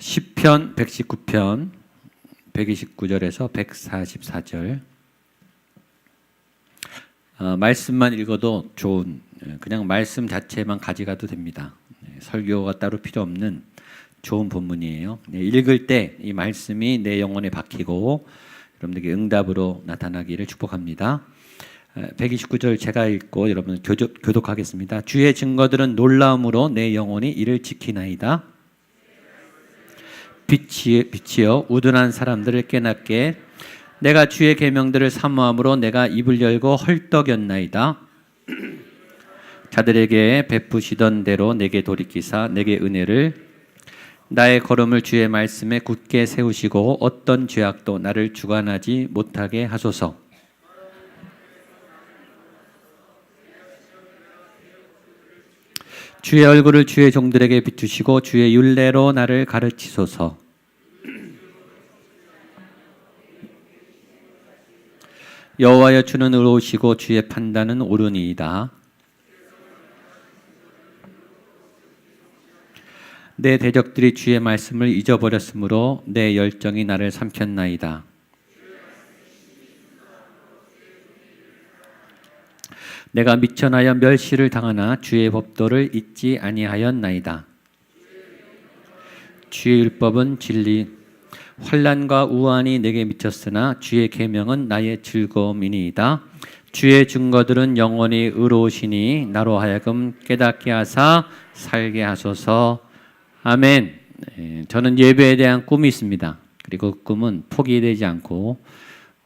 시편 119편 129절에서 144절. 말씀만 읽어도 좋은, 그냥 말씀 자체만 가져가도 됩니다. 설교가 따로 필요 없는 좋은 본문이에요. 읽을 때 이 말씀이 내 영혼에 박히고 여러분들에게 응답으로 나타나기를 축복합니다. 129절 제가 읽고 여러분 교독하겠습니다. 주의 증거들은 놀라움으로 내 영혼이 이를 지키나이다. 빛이여 우둔한 사람들을 깨닫게 내가 주의 계명들을 사모함으로 내가 입을 열고 헐떡였나이다. 자들에게 베푸시던 대로 내게 돌이키사 내게 은혜를 나의 걸음을 주의 말씀에 굳게 세우시고 어떤 죄악도 나를 주관하지 못하게 하소서. 주의 얼굴을 주의 종들에게 비추시고 주의 율례로 나를 가르치소서. 여호와여 주는 의로우시고 주의 판단은 옳으니이다. 내 대적들이 주의 말씀을 잊어버렸으므로 내 열정이 나를 삼켰나이다. 내가 미천하여 멸시를 당하나 주의 법도를 잊지 아니하였나이다. 주의 율법은 진리, 환난과 우환이 내게 미쳤으나 주의 계명은 나의 즐거움이니이다. 주의 증거들은 영원히 의로우시니 나로 하여금 깨닫게 하사 살게 하소서. 아멘. 저는 예배에 대한 꿈이 있습니다. 그리고 그 꿈은 포기되지 않고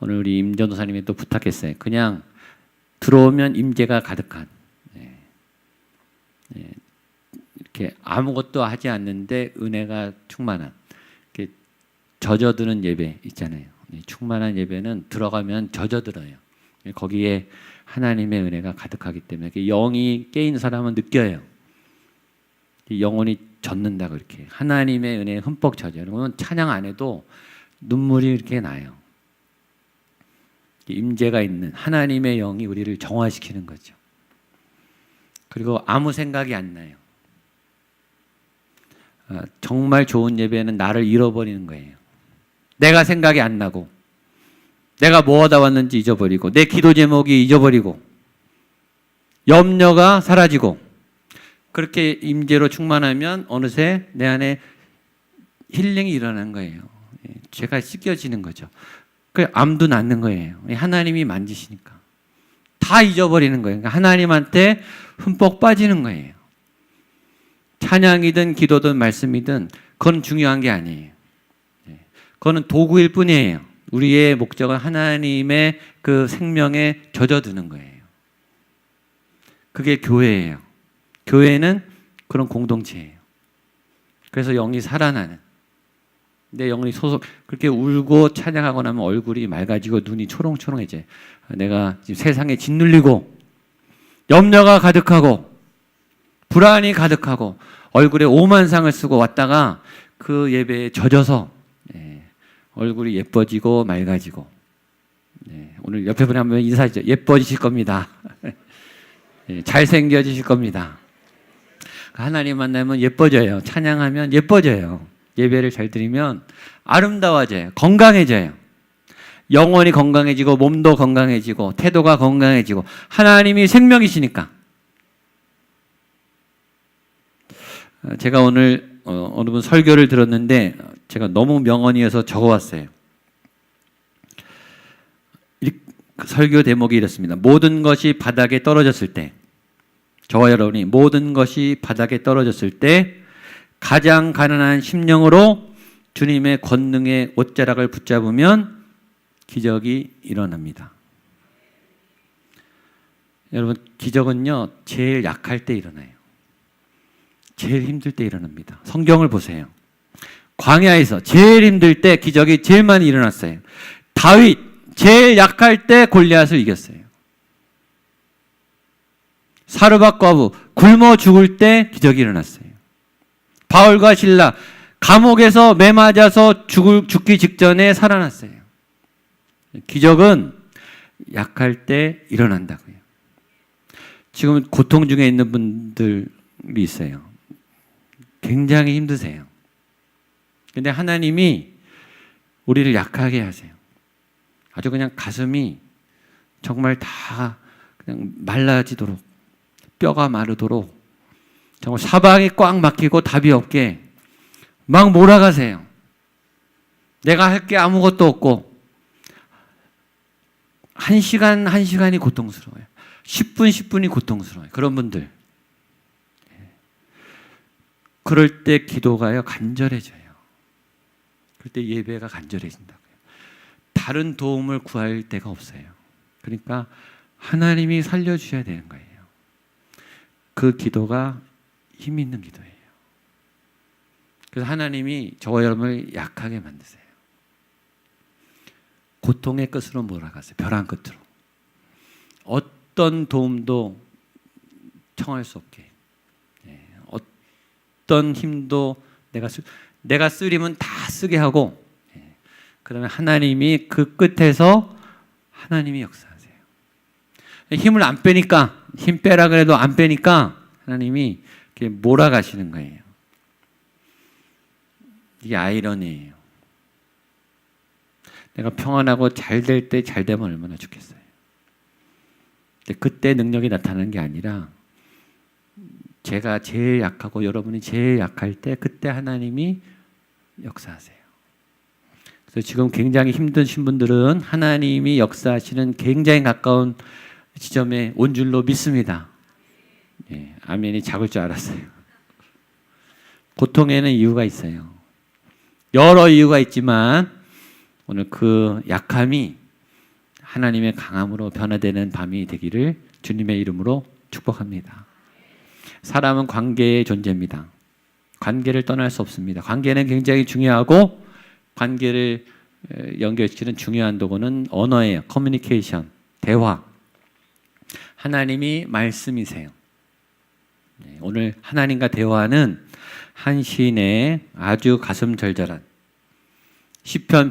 오늘 우리 임 전도사님이 또 부탁했어요. 그냥 들어오면 임재가 가득한, 이렇게 아무것도 하지 않는데 은혜가 충만한, 이렇게 젖어드는 예배 있잖아요. 충만한 예배는 들어가면 젖어들어요. 거기에 하나님의 은혜가 가득하기 때문에 영이 깨인 사람은 느껴요. 영혼이 젖는다 그렇게 하나님의 은혜에 흠뻑 젖어요. 그러면 찬양 안 해도 눈물이 이렇게 나요. 임재가 있는 하나님의 영이 우리를 정화시키는 거죠. 그리고 아무 생각이 안 나요. 정말 좋은 예배는 나를 잃어버리는 거예요. 내가 생각이 안 나고 내가 뭐 하다 왔는지 잊어버리고 내 기도 제목이 잊어버리고 염려가 사라지고 그렇게 임재로 충만하면 어느새 내 안에 힐링이 일어나는 거예요. 죄가 씻겨지는 거죠. 그 암도 낫는 거예요. 하나님이 만지시니까 다 잊어버리는 거예요. 그러니까 하나님한테 흠뻑 빠지는 거예요. 찬양이든 기도든 말씀이든 그건 중요한 게 아니에요. 그거는 도구일 뿐이에요. 우리의 목적은 하나님의 그 생명에 젖어드는 거예요. 그게 교회예요. 교회는 그런 공동체예요. 그래서 영이 살아나는, 내 영혼이 그렇게 울고 찬양하고 나면 얼굴이 맑아지고 눈이 초롱초롱해져요. 내가 지금 세상에 짓눌리고 염려가 가득하고 불안이 가득하고 얼굴에 오만상을 쓰고 왔다가 그 예배에 젖어서 얼굴이 예뻐지고 맑아지고, 오늘 옆에 분이 한번 인사하시죠. 예뻐지실 겁니다. 잘생겨지실 겁니다. 하나님 만나면 예뻐져요. 찬양하면 예뻐져요. 예배를 잘 드리면 아름다워져요. 건강해져요. 영혼이 건강해지고 몸도 건강해지고 태도가 건강해지고 하나님이 생명이시니까. 제가 오늘 어느 분 설교를 들었는데 제가 너무 명언이어서 적어왔어요. 설교 대목이 이렇습니다. 모든 것이 바닥에 떨어졌을 때, 저와 여러분이 모든 것이 바닥에 떨어졌을 때 가장 가난한 심령으로 주님의 권능의 옷자락을 붙잡으면 기적이 일어납니다. 여러분, 기적은요 제일 약할 때 일어나요. 제일 힘들 때 일어납니다. 성경을 보세요. 광야에서 제일 힘들 때 기적이 제일 많이 일어났어요. 다윗 제일 약할 때 골리앗을 이겼어요. 사르밧 과부 굶어 죽을 때 기적이 일어났어요. 바울과 실라 감옥에서 매 맞아서 죽기 직전에 살아났어요. 기적은 약할 때 일어난다고요. 지금 고통 중에 있는 분들이 있어요. 굉장히 힘드세요. 근데 하나님이 우리를 약하게 하세요. 아주 그냥 가슴이 정말 다 그냥 말라지도록, 뼈가 마르도록, 정말 사방이 꽉 막히고 답이 없게 막 몰아가세요. 내가 할 게 아무것도 없고, 1시간 1시간이 고통스러워요. 10분 10분이 고통스러워요. 그런 분들. 그럴 때 기도가요, 간절해져요. 그럴 때 예배가 간절해진다고요. 다른 도움을 구할 데가 없어요. 그러니까 하나님이 살려주셔야 되는 거예요. 그 기도가 힘 있는 기도예요. 그래서 하나님이 저와 여러분을 약하게 만드세요. 고통의 끝으로 몰아가세요. 벼랑 끝으로. 어떤 도움도 청할 수 없게. 어떤 힘도 내가 쓰리면 다 쓰게 하고, 그러면 하나님이 그 끝에서 하나님이 역사하세요. 힘을 안 빼니까, 힘 빼라 그래도 안 빼니까 하나님이 이렇게 몰아가시는 거예요. 이게 아이러니예요. 내가 평안하고 잘 될 때 잘 되면 얼마나 좋겠어요. 근데 그때 능력이 나타나는 게 아니라 제가 제일 약하고 여러분이 제일 약할 때 그때 하나님이 역사하세요. 그래서 지금 굉장히 힘드신 분들은 하나님이 역사하시는 굉장히 가까운 지점에 온 줄로 믿습니다. 예, 아멘이 작을 줄 알았어요. 고통에는 이유가 있어요. 여러 이유가 있지만 오늘 그 약함이 하나님의 강함으로 변화되는 밤이 되기를 주님의 이름으로 축복합니다. 사람은 관계의 존재입니다. 관계를 떠날 수 없습니다. 관계는 굉장히 중요하고 관계를 연결시키는 중요한 도구는 언어예요. 커뮤니케이션, 대화. 하나님이 말씀이세요. 오늘 하나님과 대화하는 한 시인의 아주 가슴 절절한 시편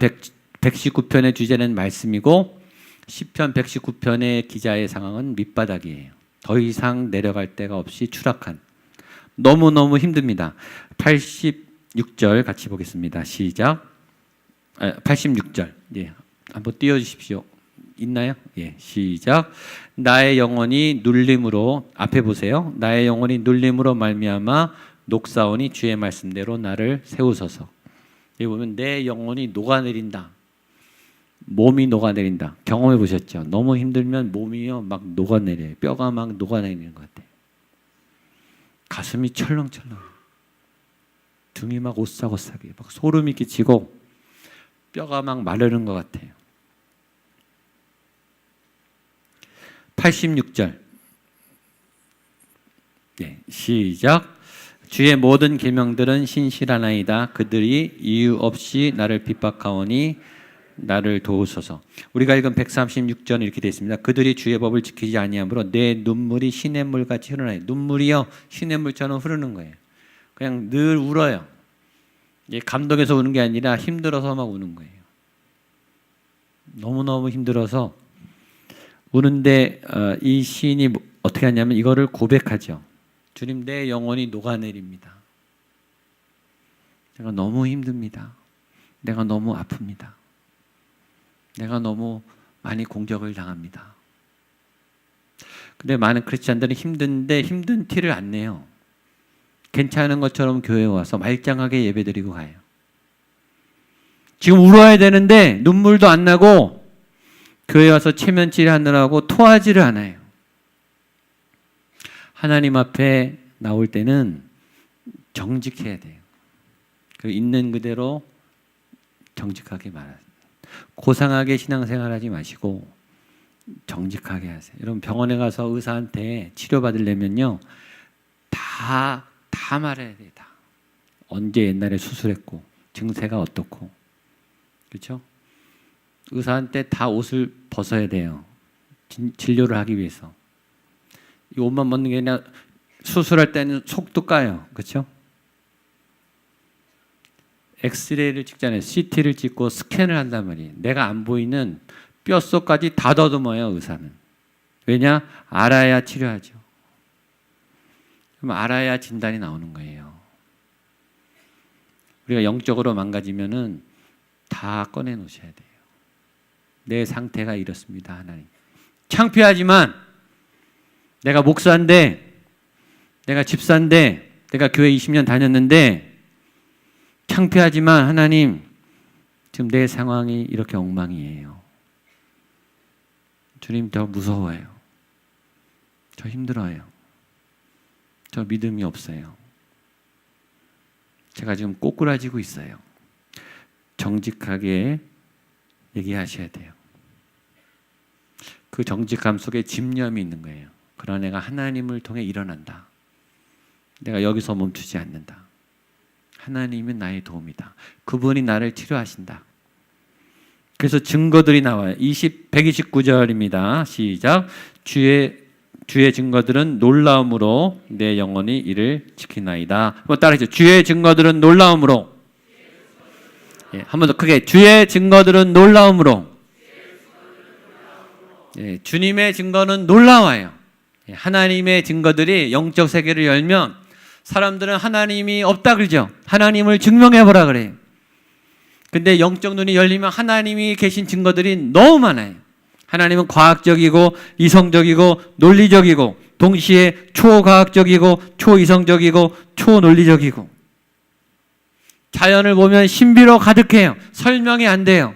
119편의 주제는 말씀이고 시편 119편의 기자의 상황은 밑바닥이에요. 더 이상 내려갈 데가 없이 추락한, 너무너무 힘듭니다. 86절 같이 보겠습니다. 시작. 86절. 예, 한번 띄워주십시오. 있나요? 예, 시작. 나의 영혼이 눌림으로, 앞에 보세요. 나의 영혼이 눌림으로 말미암아 녹사오니 주의 말씀대로 나를 세우소서. 여기 보면 내 영혼이 녹아내린다. 몸이 녹아내린다. 경험해 보셨죠? 너무 힘들면 몸이요 막 녹아내려요. 뼈가 막 녹아내리는 것 같아요. 가슴이 철렁철렁. 등이 막 오싹오싹해. 막 소름이 끼치고 뼈가 막 마르는 것 같아요. 86절. 네, 시작. 주의 모든 계명들은 신실하나이다. 그들이 이유 없이 나를 핍박하오니 나를 도우소서. 우리가 읽은 136절 이렇게 되어 있습니다. 그들이 주의 법을 지키지 아니하므로 내 눈물이 시냇물 같이 흐르나요. 눈물이요 시냇물처럼 흐르는 거예요. 그냥 늘 울어요. 이게 감동해서 우는 게 아니라 힘들어서 막 우는 거예요. 너무너무 힘들어서 우는데 이 시인이 어떻게 하냐면 이거를 고백하죠. 주님, 내 영혼이 녹아내립니다. 제가 너무 힘듭니다. 내가 너무 아픕니다. 내가 너무 많이 공격을 당합니다. 근데 많은 크리스찬들은 힘든데 힘든 티를 안 내요. 괜찮은 것처럼 교회에 와서 말짱하게 예배드리고 가요. 지금 울어야 되는데 눈물도 안 나고 교회 와서 체면질 하느라고 토하지를 않아요. 하나님 앞에 나올 때는 정직해야 돼요. 그 있는 그대로 정직하게 말하세요. 고상하게 신앙생활하지 마시고 정직하게 하세요. 여러분 병원에 가서 의사한테 치료받으려면요 다 말해야 돼요. 다. 언제 옛날에 수술했고 증세가 어떻고, 그렇죠? 의사한테 다 옷을 벗어야 돼요. 진료를 하기 위해서. 이 옷만 벗는 게 아니라 수술할 때는 속도 까요. 그렇죠? 엑스레이를 찍잖아요. CT를 찍고 스캔을 한단 말이에요. 내가 안 보이는 뼛속까지 다 더듬어요, 의사는. 왜냐? 알아야 치료하죠. 그럼 알아야 진단이 나오는 거예요. 우리가 영적으로 망가지면은 다 꺼내 놓으셔야 돼요. 내 상태가 이렇습니다, 하나님. 창피하지만 내가 목사인데, 내가 집사인데, 내가 교회 20년 다녔는데 창피하지만 하나님, 지금 내 상황이 이렇게 엉망이에요. 주님, 저 무서워요. 저 힘들어요. 저 믿음이 없어요. 제가 지금 꼬꾸라지고 있어요. 정직하게 얘기하셔야 돼요. 그 정직함 속에 집념이 있는 거예요. 그러나 내가 하나님을 통해 일어난다. 내가 여기서 멈추지 않는다. 하나님은 나의 도움이다. 그분이 나를 치료하신다. 그래서 증거들이 나와요. 129절입니다. 시작. 주의 증거들은 놀라움으로 내 영혼이 이를 지키나이다. 한번 따라하시죠. 주의 증거들은 놀라움으로. 한 번 더 크게. 주의 증거들은 놀라움으로. 주님의 증거는 놀라워요. 하나님의 증거들이 영적 세계를 열면 사람들은 하나님이 없다 그러죠. 하나님을 증명해보라 그래요. 근데 영적 눈이 열리면 하나님이 계신 증거들이 너무 많아요. 하나님은 과학적이고 이성적이고 논리적이고 동시에 초과학적이고 초이성적이고 초논리적이고 자연을 보면 신비로 가득해요. 설명이 안 돼요.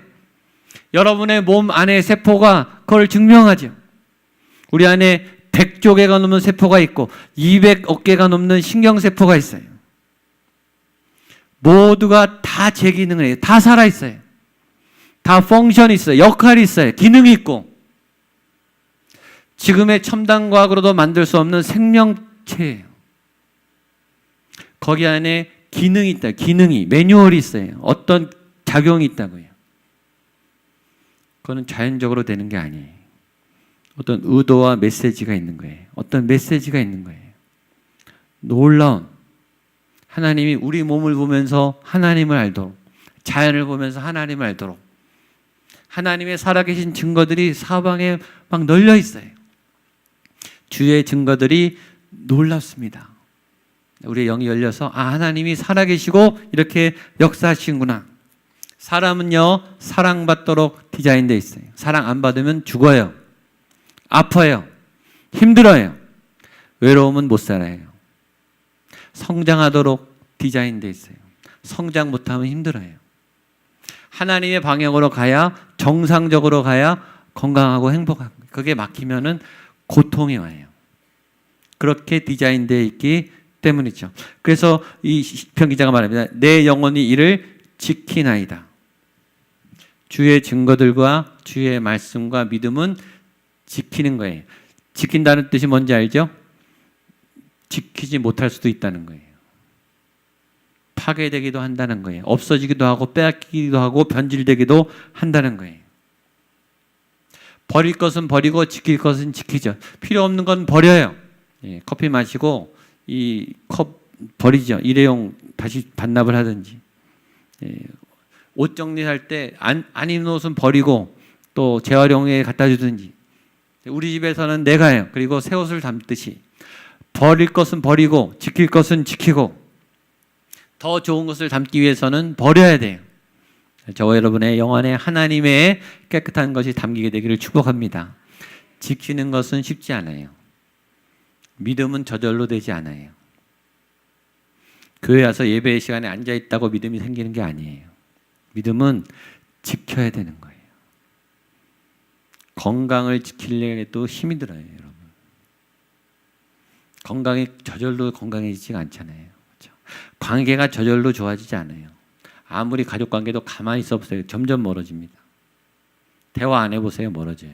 여러분의 몸 안에 세포가 그걸 증명하죠. 우리 안에 100조 개가 넘는 세포가 있고 200억 개가 넘는 신경세포가 있어요. 모두가 다 제 기능을 해요. 다 살아있어요. 다 펑션이 있어요. 역할이 있어요. 기능이 있고 지금의 첨단 과학으로도 만들 수 없는 생명체예요. 거기 안에 기능이 있다. 기능이 매뉴얼이 있어요. 어떤 작용이 있다고요. 그거는 자연적으로 되는 게 아니에요. 어떤 의도와 메시지가 있는 거예요. 어떤 메시지가 있는 거예요. 놀라운 하나님이 우리 몸을 보면서 하나님을 알도록, 자연을 보면서 하나님을 알도록 하나님의 살아계신 증거들이 사방에 막 널려 있어요. 주의 증거들이 놀랍습니다. 우리의 영이 열려서 하나님이 살아계시고 이렇게 역사하시는구나. 사람은요 사랑받도록 디자인되어 있어요. 사랑 안 받으면 죽어요. 아파요. 힘들어요. 외로움은 못 살아요. 성장하도록 디자인되어 있어요. 성장 못하면 힘들어요. 하나님의 방향으로 가야, 정상적으로 가야 건강하고 행복하고, 그게 막히면은 고통이 와요. 그렇게 디자인되어 있기 때문이죠. 그래서 이 시편 기자가 말합니다. 내 영혼이 이를 지키나이다. 주의 증거들과 주의 말씀과 믿음은 지키는 거예요. 지킨다는 뜻이 뭔지 알죠? 지키지 못할 수도 있다는 거예요. 파괴되기도 한다는 거예요. 없어지기도 하고 빼앗기기도 하고 변질되기도 한다는 거예요. 버릴 것은 버리고 지킬 것은 지키죠. 필요 없는 건 버려요. 커피 마시고 이 컵 버리죠. 일회용 다시 반납을 하든지. 옷 정리할 때 안 입는 옷은 버리고 또 재활용에 갖다 주든지. 우리 집에서는 내가 해요. 그리고 새 옷을 담듯이 버릴 것은 버리고 지킬 것은 지키고 더 좋은 것을 담기 위해서는 버려야 돼요. 저와 여러분의 영 안에 하나님의 깨끗한 것이 담기게 되기를 축복합니다. 지키는 것은 쉽지 않아요. 믿음은 저절로 되지 않아요. 교회 와서 예배 시간에 앉아있다고 믿음이 생기는 게 아니에요. 믿음은 지켜야 되는 거예요. 건강을 지키려고 힘이 들어요, 여러분. 건강이 저절로 건강해지지가 않잖아요. 그렇죠? 관계가 저절로 좋아지지 않아요. 아무리 가족 관계도 가만히 있어 보세요. 점점 멀어집니다. 대화 안 해보세요. 멀어져요.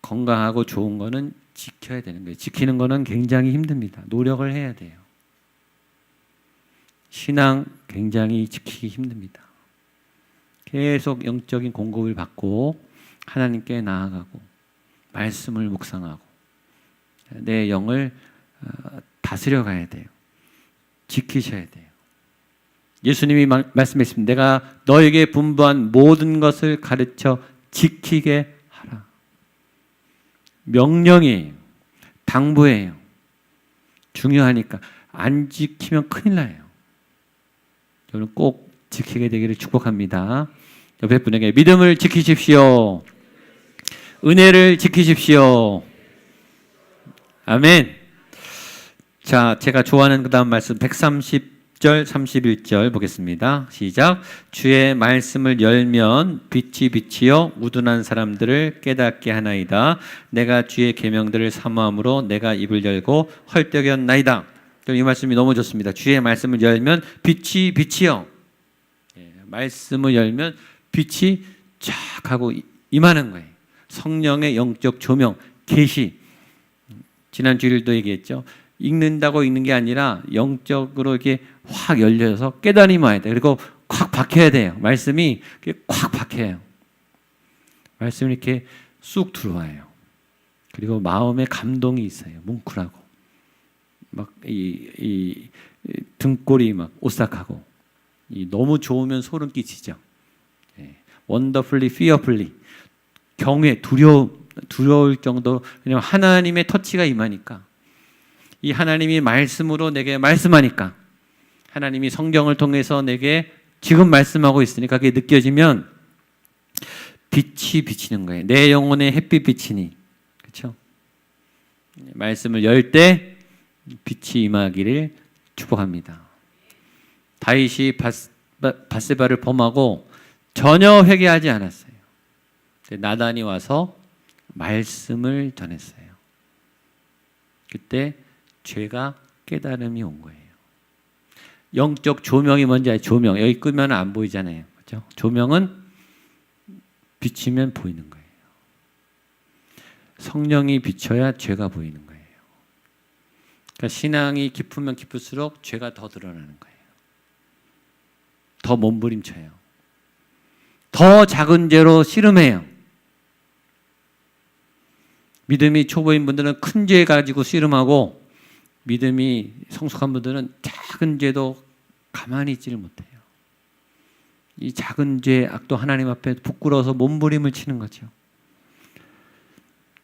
건강하고 좋은 거는 지켜야 되는 거예요. 지키는 거는 굉장히 힘듭니다. 노력을 해야 돼요. 신앙 굉장히 지키기 힘듭니다. 계속 영적인 공급을 받고 하나님께 나아가고 말씀을 묵상하고 내 영을 다스려 가야 돼요. 지키셔야 돼요. 예수님이 말씀했습니다. 내가 너에게 분부한 모든 것을 가르쳐 지키게 하라. 명령이에요. 당부예요. 중요하니까 안 지키면 큰일 나요. 여러분 꼭 지키게 되기를 축복합니다. 옆에 분에게 믿음을 지키십시오. 은혜를 지키십시오. 아멘. 자, 제가 좋아하는 그 다음 말씀 130절 31절 보겠습니다. 시작. 주의 말씀을 열면 빛이 비치어 우둔한 사람들을 깨닫게 하나이다. 내가 주의 계명들을 사모함으로 내가 입을 열고 헐떡였나이다. 이 말씀이 너무 좋습니다. 주의 말씀을 열면 빛이 비치어, 말씀을 열면 빛이 쫙 하고 임하는 거예요. 성령의 영적 조명, 계시. 지난 주일도 얘기했죠. 읽는다고 읽는 게 아니라 영적으로 이렇게 확 열려서 깨달음이 와야 돼. 그리고 콱 박혀야 돼요. 말씀이 콱 박혀요. 말씀이 이렇게 쑥 들어와요. 그리고 마음에 감동이 있어요. 뭉클하고 막 이 등골이 막 오싹하고 너무 좋으면 소름 끼치죠. 원더풀리, 피어풀리, 경외, 두려울 정도로. 왜냐하면 하나님의 터치가 임하니까. 이 하나님이 말씀으로 내게 말씀하니까, 하나님이 성경을 통해서 내게 지금 말씀하고 있으니까 그게 느껴지면 빛이 비치는 거예요. 내 영혼에 햇빛 비치니, 그렇죠? 말씀을 열 때 빛이 임하기를 축복합니다. 다윗이 밧세바를 범하고 전혀 회개하지 않았어요. 나단이 와서 말씀을 전했어요. 그때 죄가 깨달음이 온 거예요. 영적 조명이 뭔지 알아요? 조명. 여기 끄면 안 보이잖아요. 그렇죠? 조명은 비치면 보이는 거예요. 성령이 비춰야 죄가 보이는 거예요. 그러니까 신앙이 깊으면 깊을수록 죄가 더 드러나는 거예요. 더 몸부림쳐요. 더 작은 죄로 씨름해요. 믿음이 초보인 분들은 큰 죄 가지고 씨름하고, 믿음이 성숙한 분들은 작은 죄도 가만히 있지를 못해요. 이 작은 죄 악도 하나님 앞에 부끄러워서 몸부림을 치는 거죠.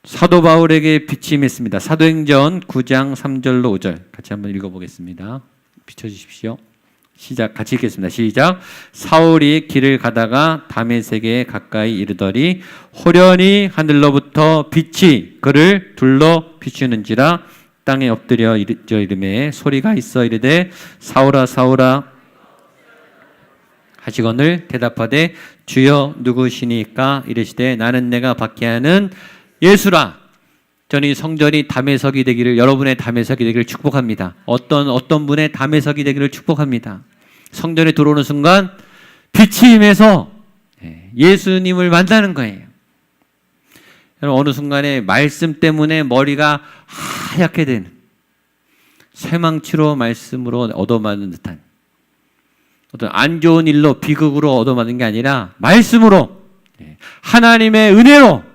사도 바울에게 빛이 임했습니다. 사도행전 9장 3절로 5절 같이 한번 읽어보겠습니다. 비춰주십시오. 시작. 같이 읽겠습니다. 시작. 사울이 길을 가다가 다메섹에 가까이 이르더니 호련히 하늘로부터 빛이 그를 둘러 비추는지라 땅에 엎드려 이르매 소리가 있어 이르되 사울아 사울아 하시거늘 대답하되 주여 누구시니까 이르시되 나는 내가 박해하는 예수라. 저는 성전이 담에석이 되기를, 여러분의 담에석이 되기를 축복합니다. 어떤 분의 담에석이 되기를 축복합니다. 성전에 들어오는 순간 빛이 임해서 예수님을 만나는 거예요. 여러분, 어느 순간에 말씀 때문에 머리가 하얗게 되는, 쇠망치로 말씀으로 얻어맞는 듯한, 어떤 안 좋은 일로 비극으로 얻어맞는 게 아니라 말씀으로, 하나님의 은혜로,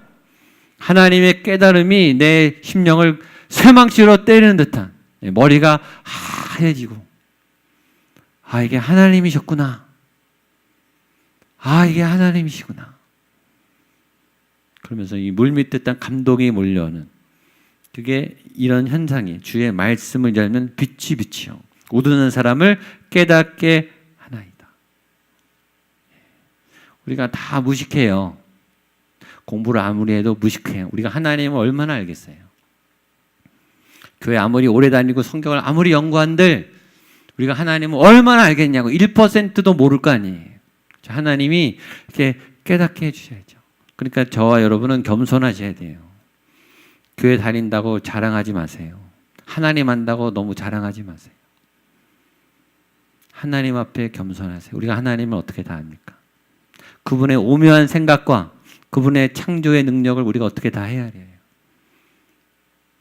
하나님의 깨달음이 내 심령을 쇠망치로 때리는 듯한, 머리가 하얘지고, 아, 이게 하나님이셨구나. 아, 이게 하나님이시구나. 그러면서 이 물밀듯한 감동이 몰려오는, 그게 이런 현상이, 주의 말씀을 열면 빛이 비치요 우두는 사람을 깨닫게 하나이다. 우리가 다 무식해요. 공부를 아무리 해도 무식해요. 우리가 하나님을 얼마나 알겠어요. 교회 아무리 오래 다니고 성경을 아무리 연구한들 우리가 하나님을 얼마나 알겠냐고. 1%도 모를 거 아니에요. 하나님이 이렇게 깨닫게 해주셔야죠. 그러니까 저와 여러분은 겸손하셔야 돼요. 교회 다닌다고 자랑하지 마세요. 하나님 안다고 너무 자랑하지 마세요. 하나님 앞에 겸손하세요. 우리가 하나님을 어떻게 다 압니까? 그분의 오묘한 생각과 그분의 창조의 능력을 우리가 어떻게 다 헤아려요.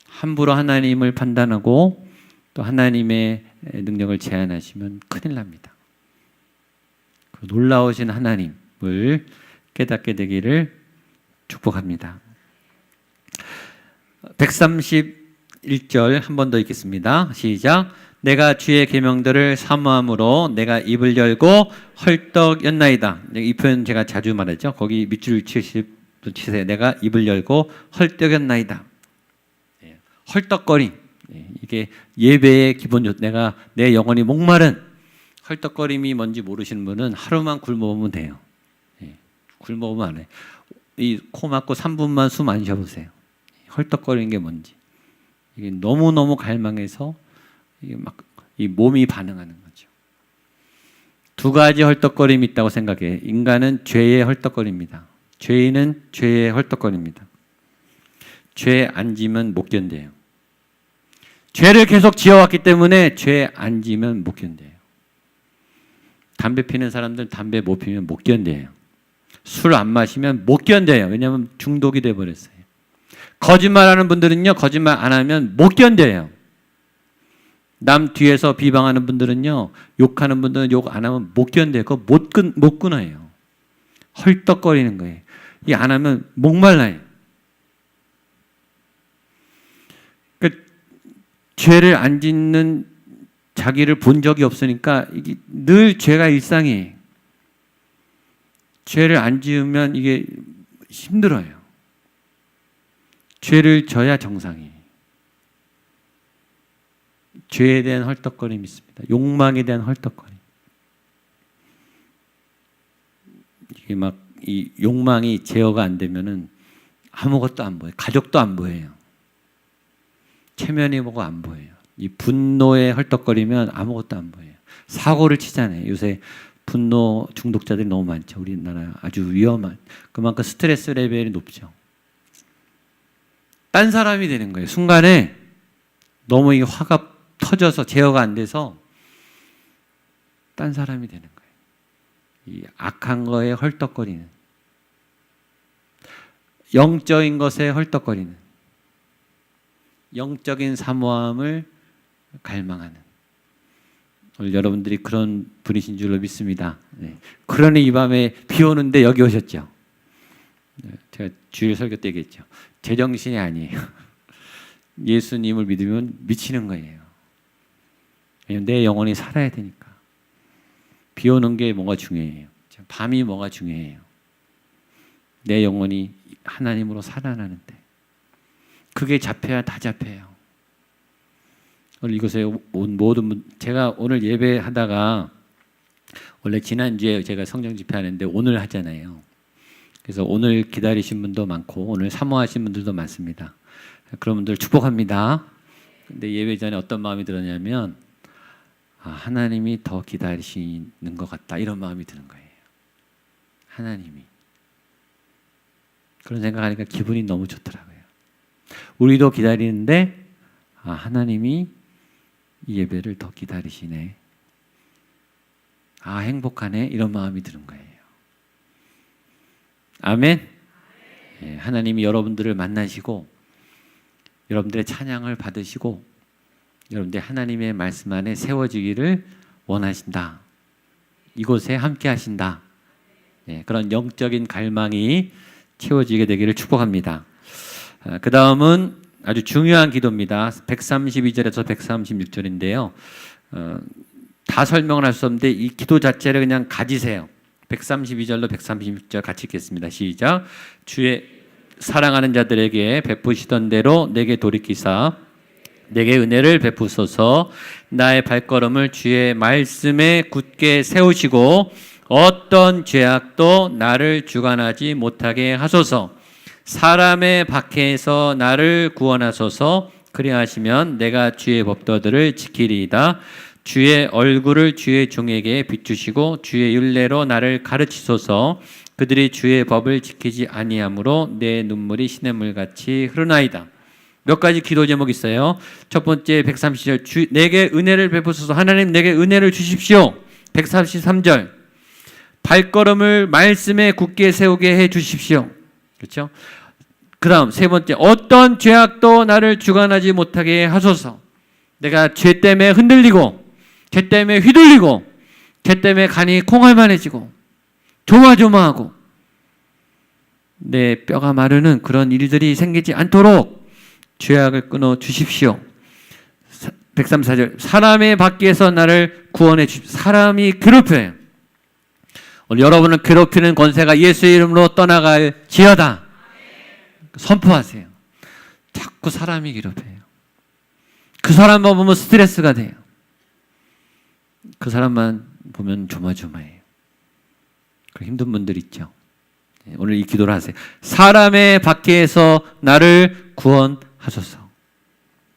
함부로 하나님을 판단하고 또 하나님의 능력을 제한하시면 큰일 납니다. 그 놀라우신 하나님을 깨닫게 되기를 축복합니다. 131절 한 번 더 읽겠습니다. 시작. 내가 주의 계명들을 사모함으로 내가 입을 열고 헐떡였나이다. 이 표현 제가 자주 말하죠. 거기 밑줄 치세요. 내가 입을 열고 헐떡였나이다. 헐떡거림. 이게 예배의 기본. 내가 내 영혼이 목마른 헐떡거림이 뭔지 모르시는 분은 하루만 굶어보면 돼요. 예, 굶어보면 안 해. 이 코 막고 3분만 숨 안 쉬어보세요. 헐떡거리는 게 뭔지. 이게 너무너무 갈망해서 이게 막 이 몸이 반응하는 거죠. 두 가지 헐떡거림이 있다고 생각해. 인간은 죄의 헐떡거립니다. 죄인은 죄의 헐떡거립니다. 죄에 안 지면 못 견뎌요. 죄를 계속 지어왔기 때문에 죄에 안 지면 못 견뎌요. 담배 피는 사람들 담배 못 피면 못 견뎌요. 술 안 마시면 못 견뎌요. 왜냐하면 중독이 돼버렸어요. 거짓말하는 분들은요, 거짓말 안 하면 못 견뎌요. 남 뒤에서 비방하는 분들은요, 욕하는 분들은 욕 안 하면 못 견뎌요. 그거 못 끊어요. 헐떡거리는 거예요. 이 안 하면 목말라요. 그러니까 죄를 안 짓는 자기를 본 적이 없으니까 이게 늘 죄가 일상이에요. 죄를 안 지으면 이게 힘들어요. 죄를 져야 정상이에요. 죄에 대한 헐떡거림이 있습니다. 욕망에 대한 헐떡거림. 이게 막 이 욕망이 제어가 안 되면은 아무것도 안 보여요. 가족도 안 보여요. 체면이 뭐가 안 보여요. 이 분노에 헐떡거리면 아무것도 안 보여요. 사고를 치잖아요. 요새 분노 중독자들이 너무 많죠. 우리나라 아주 위험한. 그만큼 스트레스 레벨이 높죠. 딴 사람이 되는 거예요. 순간에 너무 이 화가 터져서 제어가 안 돼서 딴 사람이 되는 거예요. 이 악한 거에 헐떡거리는, 영적인 것에 헐떡거리는, 영적인 사모함을 갈망하는. 오늘 여러분들이 그런 분이신 줄로 믿습니다. 네. 그러니 이 밤에 비 오는데 여기 오셨죠. 제가 주일 설교 때 얘기했죠. 제정신이 아니에요. 예수님을 믿으면 미치는 거예요. 왜냐면 내 영혼이 살아야 되니까. 비 오는 게 뭐가 중요해요. 밤이 뭐가 중요해요. 내 영혼이 하나님으로 살아나는데 그게 잡혀야 다 잡혀요. 오늘 이곳에 온 모든 분, 제가 오늘 예배하다가 원래 지난주에 제가 성령 집회하는데 오늘 하잖아요. 그래서 오늘 기다리신 분도 많고 오늘 사모하신 분들도 많습니다. 그런 분들 축복합니다. 근데 예배 전에 어떤 마음이 들었냐면 하나님이 더 기다리시는 것 같다, 이런 마음이 드는 거예요. 하나님이. 그런 생각하니까 기분이 너무 좋더라고요. 우리도 기다리는데 하나님이 이 예배를 더 기다리시네. 행복하네, 이런 마음이 드는 거예요. 아멘. 예, 하나님이 여러분들을 만나시고 여러분들의 찬양을 받으시고 여러분들 하나님의 말씀 안에 세워지기를 원하신다. 이곳에 함께 하신다. 예, 그런 영적인 갈망이 채워지게 되기를 축복합니다. 그 다음은 아주 중요한 기도입니다. 132절에서 136절인데요. 다 설명을 할 수 없는데 이 기도 자체를 그냥 가지세요. 132절로 136절 같이 읽겠습니다. 시작. 주의 사랑하는 자들에게 베푸시던 대로 내게 돌이키사 내게 은혜를 베푸소서. 나의 발걸음을 주의 말씀에 굳게 세우시고 어떤 죄악도 나를 주관하지 못하게 하소서. 사람의 박해에서 나를 구원하소서. 그리하시면 내가 주의 법도들을 지키리이다. 주의 얼굴을 주의 종에게 비추시고 주의 율례로 나를 가르치소서. 그들이 주의 법을 지키지 아니하므로 내 눈물이 시냇물같이 흐르나이다. 몇 가지 기도 제목이 있어요. 첫 번째 130절 내게 은혜를 베푸소서. 하나님 내게 은혜를 주십시오. 133절 발걸음을 말씀에 굳게 세우게 해 주십시오. 그렇죠? 그 다음 세 번째 어떤 죄악도 나를 주관하지 못하게 하소서. 내가 죄 때문에 흔들리고 죄 때문에 휘둘리고 죄 때문에 간이 콩알만해지고 조마조마하고 내 뼈가 마르는 그런 일들이 생기지 않도록 죄악을 끊어 주십시오. 134절 사람의 밖에서 나를 구원해 주십시오. 사람이 괴롭혀요. 오늘 여러분을 괴롭히는 권세가 예수의 이름으로 떠나갈 지어다. 선포하세요. 자꾸 사람이 괴롭혀요. 그 사람만 보면 스트레스가 돼요. 그 사람만 보면 조마조마해요. 힘든 분들 있죠. 오늘 이 기도를 하세요. 사람의 박해에서 나를 구원하소서.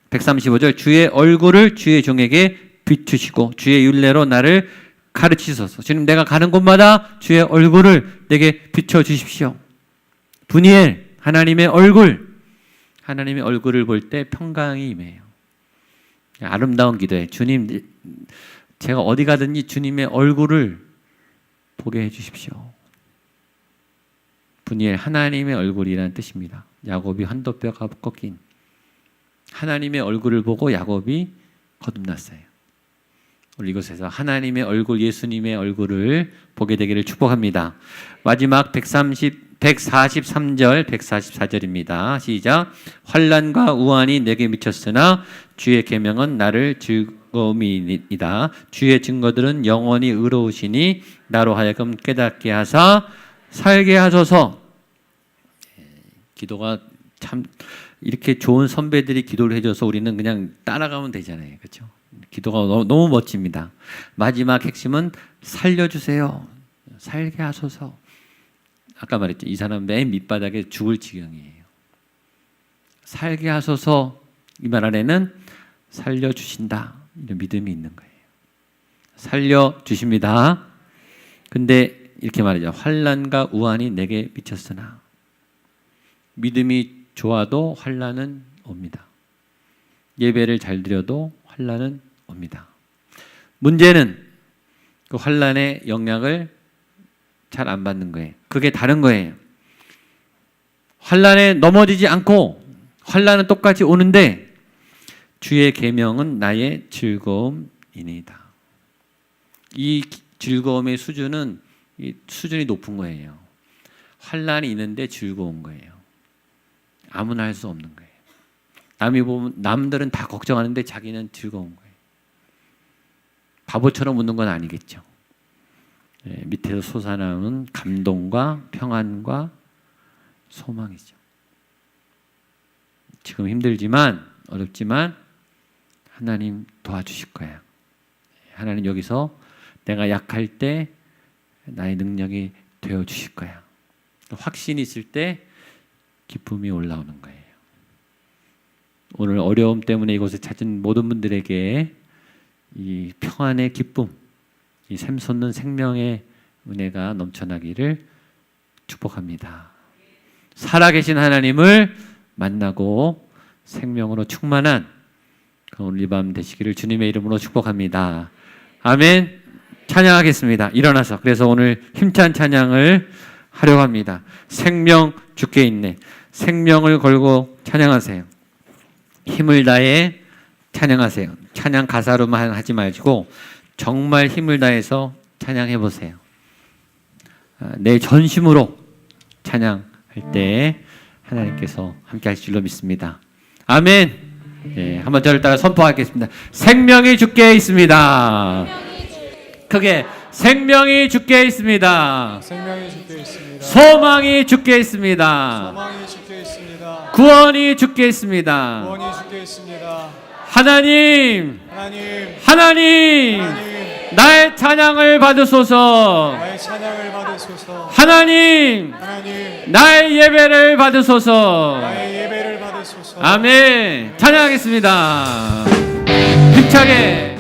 135절 주의 얼굴을 주의 종에게 비추시고 주의 율례로 나를 가르치소서. 주님, 내가 가는 곳마다 주의 얼굴을 내게 비춰주십시오. 분이엘, 하나님의 얼굴을 볼 때 평강이 임해요. 아름다운 기도예요. 주님, 제가 어디 가든지 주님의 얼굴을 보게 해주십시오. 분이엘, 하나님의 얼굴이라는 뜻입니다. 야곱이 환도뼈가 꺾인 하나님의 얼굴을 보고 야곱이 거듭났어요. 우리 이곳에서 하나님의 얼굴, 예수님의 얼굴을 보게 되기를 축복합니다. 마지막 143절, 144절입니다. 시작. 환난과 우환이 내게 미쳤으나 주의 계명은 나를 즐거움이니이다. 주의 증거들은 영원히 의로우시니 나로 하여금 깨닫게 하사 살게 하소서. 기도가 참 이렇게 좋은 선배들이 기도를 해줘서 우리는 그냥 따라가면 되잖아요. 그렇죠? 기도가 너무 멋집니다. 마지막 핵심은 살려주세요. 살게 하소서. 아까 말했죠. 이 사람 맨 밑바닥에 죽을 지경이에요. 살게 하소서. 이 말 안에는 살려주신다. 이런 믿음이 있는 거예요. 살려주십니다. 근데 이렇게 말하죠. 환난과 우환이 내게 미쳤으나. 믿음이 좋아도 환난은 옵니다. 예배를 잘 드려도 환난은 옵니다. 문제는 그 환난의 영향을 잘 안 받는 거예요. 그게 다른 거예요. 환난에 넘어지지 않고 환난은 똑같이 오는데 주의 계명은 나의 즐거움이니이다. 이 즐거움의 수준은 수준이 높은 거예요. 환난이 있는데 즐거운 거예요. 아무나 할 수 없는 거예요. 남이 보면 남들은 다 걱정하는데 자기는 즐거운 거예요. 바보처럼 웃는 건 아니겠죠. 밑에서 솟아나오는 감동과 평안과 소망이죠. 지금 힘들지만 어렵지만 하나님 도와주실 거예요. 하나님 여기서 내가 약할 때 나의 능력이 되어주실 거야. 확신이 있을 때 기쁨이 올라오는 거예요. 오늘 어려움 때문에 이곳에 찾은 모든 분들에게 이 평안의 기쁨, 이 샘솟는 생명의 은혜가 넘쳐나기를 축복합니다. 살아계신 하나님을 만나고 생명으로 충만한 오늘 이 밤 되시기를 주님의 이름으로 축복합니다. 아멘. 찬양하겠습니다. 일어나서 그래서 오늘 힘찬 찬양을 하려고 합니다. 생명 주께 있네. 생명을 걸고 찬양하세요. 힘을 다해 찬양하세요. 찬양 가사로만 하지 마시고 정말 힘을 다해서 찬양해 보세요. 내 전심으로 찬양할 때 하나님께서 함께 하실 줄로 믿습니다. 아멘. 네, 한번 저를 따라 선포하겠습니다. 생명이 주께 있습니다. 크게 생명이 주께 있습니다. 생명이 주께 있습니다. 소망이 주께 있습니다. 소망이 주께 있습니다. 구원이 주께 있습니다. 구원이 주께 있습니다. 하나님, 하나님, 하나님, 하나님, 나의 찬양을 받으소서. 나의 찬양을 받으소서. 하나님, 하나님, 나의 예배를 받으소서. 나의 예배를 받으소서. 아멘. 찬양하겠습니다. 힘차게.